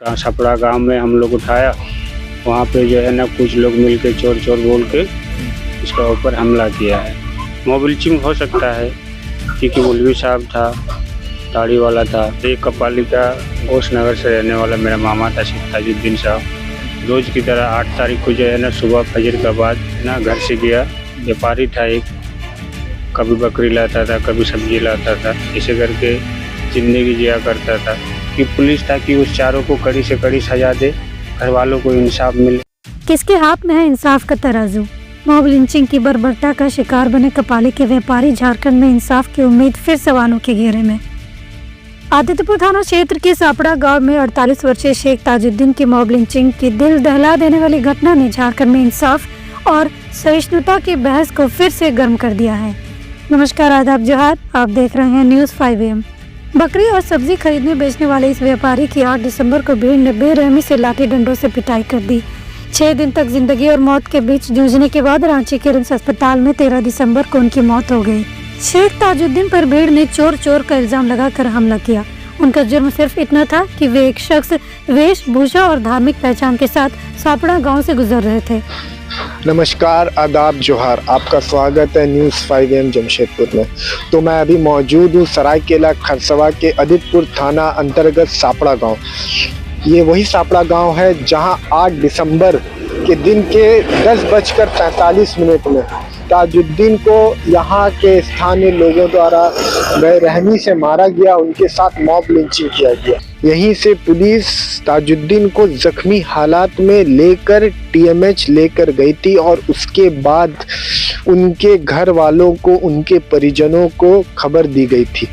छपड़ा गांव में हम लोग उठाया, वहाँ पे जो है ना कुछ लोग मिलके चोर चोर बोल के इसका ऊपर हमला किया है। मॉब लिंचिंग हो सकता है क्योंकि मौलवी साहब था, दाढ़ी वाला था। एक कपाली का घोष नगर से रहने वाला मेरा मामा था ताजुद्दीन साहब। रोज़ की तरह 8 तारीख को जो है ना सुबह फजर के बाद ना घर से गया। व्यापारी था एक, कभी बकरी लाता था, कभी सब्जी लाता था, ऐसे करके ज़िंदगी जिया करता था। कि पुलिस था कि उस चारों को कड़ी से कड़ी सजा दे, घर वालों को इंसाफ मिले। किसके हाथ में है इंसाफ का तराजू? मॉब लिंचिंग की बर्बरता का शिकार बने कपाली के व्यापारी झारखंड में इंसाफ की उम्मीद फिर सवालों के घेरे में। आदित्यपुर थाना क्षेत्र के सापड़ा गांव में 48 वर्षीय शेख ताजुद्दीन की मॉब लिंचिंग की दिल दहला देने वाली घटना ने झारखंड में इंसाफ और सहिष्णुता की बहस को फिर से गर्म कर दिया है। नमस्कार, आदाब, जोहार। आप देख रहे हैं न्यूज़ 5 AM। बकरी और सब्जी खरीदने बेचने वाले इस व्यापारी की 8 दिसंबर को भीड़ ने बेरहमी से लाठी डंडों से पिटाई कर दी। 6 दिन तक जिंदगी और मौत के बीच जूझने के बाद रांची के रिम्स अस्पताल में 13 दिसंबर को उनकी मौत हो गई। शेख ताजुद्दीन पर भीड़ ने चोर चोर का इल्जाम लगाकर हमला किया। उनका जुर्म सिर्फ इतना था कि वे एक शख्स वेशभूषा और धार्मिक पहचान के साथ सापड़ा गांव से गुजर रहे थे। नमस्कार, आदाब, जोहार। आपका स्वागत है न्यूज़ 5 AM जमशेदपुर में। तो मैं अभी मौजूद हूँ सरायकेला खरसवा के आदित्यपुर थाना अंतर्गत सापड़ा गांव। ये वही सापड़ा गांव है जहां 8 दिसंबर के दिन के 10:45 में ताजुद्दीन को यहाँ के स्थानीय लोगों द्वारा बेरहमी से मारा गया। उनके साथ मॉब लिंचिंग किया गया। यहीं से पुलिस ताजुद्दीन को जख्मी हालात में लेकर TMH लेकर गई थी और उसके बाद उनके घर वालों को, उनके परिजनों को खबर दी गई थी।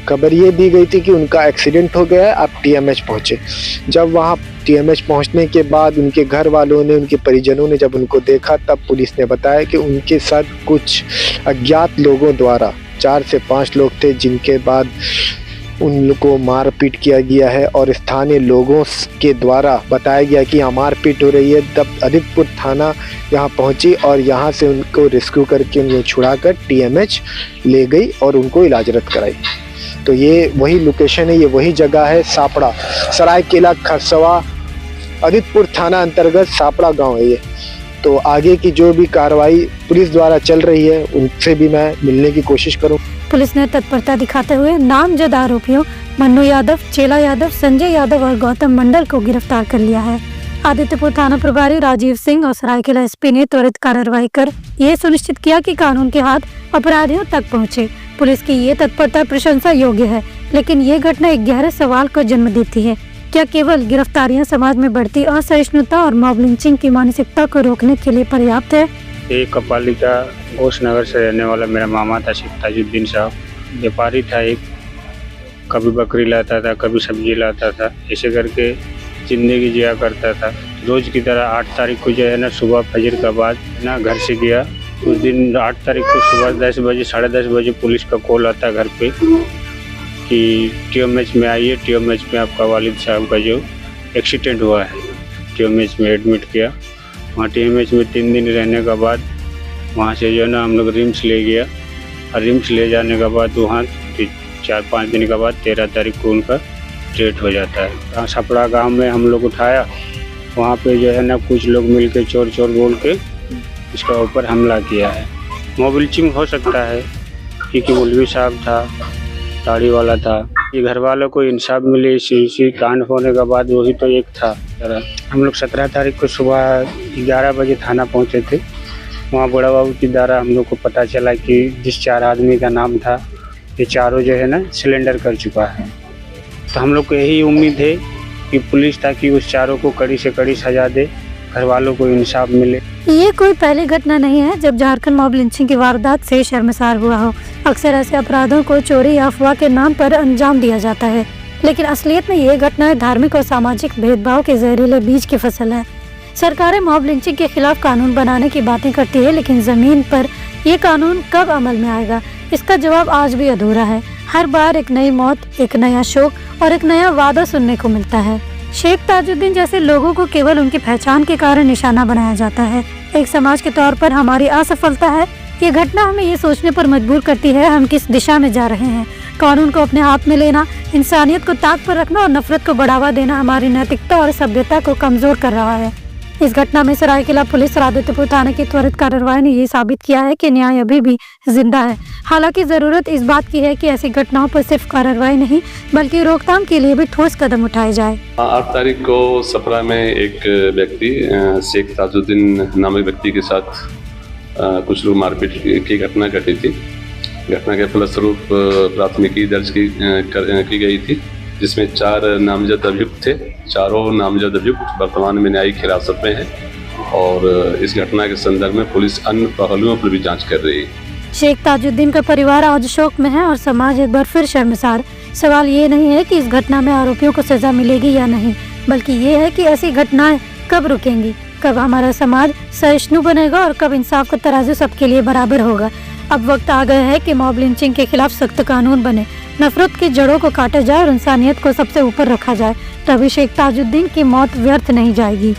खबर ये दी गई थी कि उनका एक्सीडेंट हो गया है, आप TMH पहुँचे। जब वहाँ TMH पहुँचने के बाद उनके घर वालों ने, उनके परिजनों ने जब उनको देखा, तब पुलिस ने बताया कि उनके साथ कुछ अज्ञात लोगों द्वारा 4 से 5 लोग थे, जिनके बाद उनको मारपीट किया गया है और स्थानीय लोगों के द्वारा बताया गया कि यहाँ मारपीट हो रही है। तब आदित्यपुर थाना यहाँ पहुँची और यहाँ से उनको रेस्क्यू करके उन्हें छुड़ाकर TMH ले गई और उनको इलाजरत कराई। तो ये वही लोकेशन है, ये वही जगह है, सापड़ा, सरायकेला खरसवा, आदित्यपुर थाना अंतर्गत सापड़ा गांव है ये। तो आगे की जो भी कार्रवाई पुलिस द्वारा चल रही है, उनसे भी मैं मिलने की कोशिश करूं। पुलिस ने तत्परता दिखाते हुए नामजद आरोपियों मन्नू यादव, चेला यादव, संजय यादव और गौतम मंडल को गिरफ्तार कर लिया है। आदित्यपुर थाना प्रभारी राजीव सिंह और सरायकेला SP ने त्वरित कार्रवाई कर ये सुनिश्चित किया कि कानून के हाथ अपराधियों तक पहुँचे। पुलिस की ये तत्परता प्रशंसा योग्य है, लेकिन ये घटना एक गहरे सवाल को जन्म देती है। क्या केवल गिरफ्तारियां समाज में बढ़ती असहिष्णुता और मॉब लिंचिंग की मानसिकता को रोकने के लिए पर्याप्त है? एक कपाली का घोष नगर से रहने वाला मेरा मामा था शेख ताजुद्दीन साहब। व्यापारी था एक, कभी बकरी लाता था, कभी सब्जी लाता था, ऐसे करके ज़िंदगी जिया करता था। रोज़ की तरह 8 तारीख को जो है ना सुबह फजर के बाद ना घर से गया। उस दिन 8 तारीख को सुबह 10 बजे, 10:30 बजे पुलिस का कॉल आता घर पे कि TMH में आइए, TMH में आपका वालिद साहब का जो एक्सीडेंट हुआ है, TMH में एडमिट किया। वहाँ TMH में 3 दिन रहने के बाद वहाँ से जो है ना हम लोग रिम्स ले गया और रिम्स ले जाने के बाद वहाँ 4-5 दिन के बाद 13 तारीख को उनका डेथ हो जाता है। छपड़ा गांव में हम लोग उठाया, वहाँ पे जो है ना कुछ लोग मिलके चोर चोर बोल के इसका ऊपर हमला किया है। मॉब लिंचिंग हो सकता है क्योंकि मौलवी साहब था, दाढ़ी वाला था। ये घर वालों को इंसाफ मिले इसी कांड होने के बाद। वही तो एक था। हम लोग 17 तारीख को सुबह 11 बजे थाना पहुँचे थे। वहाँ बड़ा बाबू की द्वारा हम लोग को पता चला कि जिस 4 आदमी का नाम था, ये चारों जो है ना सिलेंडर कर चुका है। तो हम लोग को यही उम्मीद है कि पुलिस ताकि उस चारों को कड़ी से कड़ी सजा दे, घर वालों को इंसाफ मिले। ये कोई पहली घटना नहीं है जब झारखंड मॉब लिंचिंग की वारदात से शर्मसार हुआ हो। अक्सर ऐसे अपराधों को चोरी या अफवाह के नाम पर अंजाम दिया जाता है, लेकिन असलियत में ये घटनाएं धार्मिक और सामाजिक भेदभाव के जहरीले बीज की फसल है। सरकारें मॉब लिंचिंग के खिलाफ कानून बनाने की बातें करती है, लेकिन जमीन पर ये कानून कब अमल में आएगा, इसका जवाब आज भी अधूरा है। हर बार एक नई मौत, एक नया शोक और एक नया वादा सुनने को मिलता है। शेख ताजुद्दीन जैसे लोगों को केवल उनकी पहचान के कारण निशाना बनाया जाता है। एक समाज के तौर पर हमारी असफलता है। ये घटना हमें ये सोचने पर मजबूर करती है हम किस दिशा में जा रहे हैं। कानून को अपने हाथ में लेना, इंसानियत को ताक पर रखना और नफरत को बढ़ावा देना हमारी नैतिकता और सभ्यता को कमजोर कर रहा है। इस घटना में सरायकेला पुलिस और आदित्यपुर थाने की त्वरित कार्रवाई ने ये साबित किया है कि न्याय अभी भी जिंदा है। हालांकि जरूरत इस बात की है कि ऐसी घटनाओं पर सिर्फ कार्रवाई नहीं बल्कि रोकथाम के लिए भी ठोस कदम उठाए जाए। 8 तारीख को सपरा में एक व्यक्ति शेख ताजुद्दीन नामक व्यक्ति के साथ कुछ लोग मारपीट की घटना घटी थी। घटना के फलस्वरूप प्राथमिकी दर्ज की गई थी, जिसमें 4 नामजद अभियुक्त थे। चारों नामजद अभियुक्त वर्तमान में न्यायिक हिरासत में हैं और इस घटना के संदर्भ में पुलिस अन्य पहलुओं पर भी जांच कर रही है। शेख ताजुद्दीन का परिवार आज शोक में है और समाज एक बार फिर शर्मसार। सवाल ये नहीं है कि इस घटना में आरोपियों को सजा मिलेगी या नहीं, बल्कि ये है कि ऐसी घटनाएं कब रुकेंगी, कब हमारा समाज सहिष्णु बनेगा और कब इंसाफ का तराजू सबके लिए बराबर होगा। अब वक्त आ गया है कि मॉब लिंचिंग के खिलाफ सख्त कानून बने, नफरत की जड़ों को काटा जाए और इंसानियत को सबसे ऊपर रखा जाए, तभी शेख ताजुद्दीन की मौत व्यर्थ नहीं जाएगी।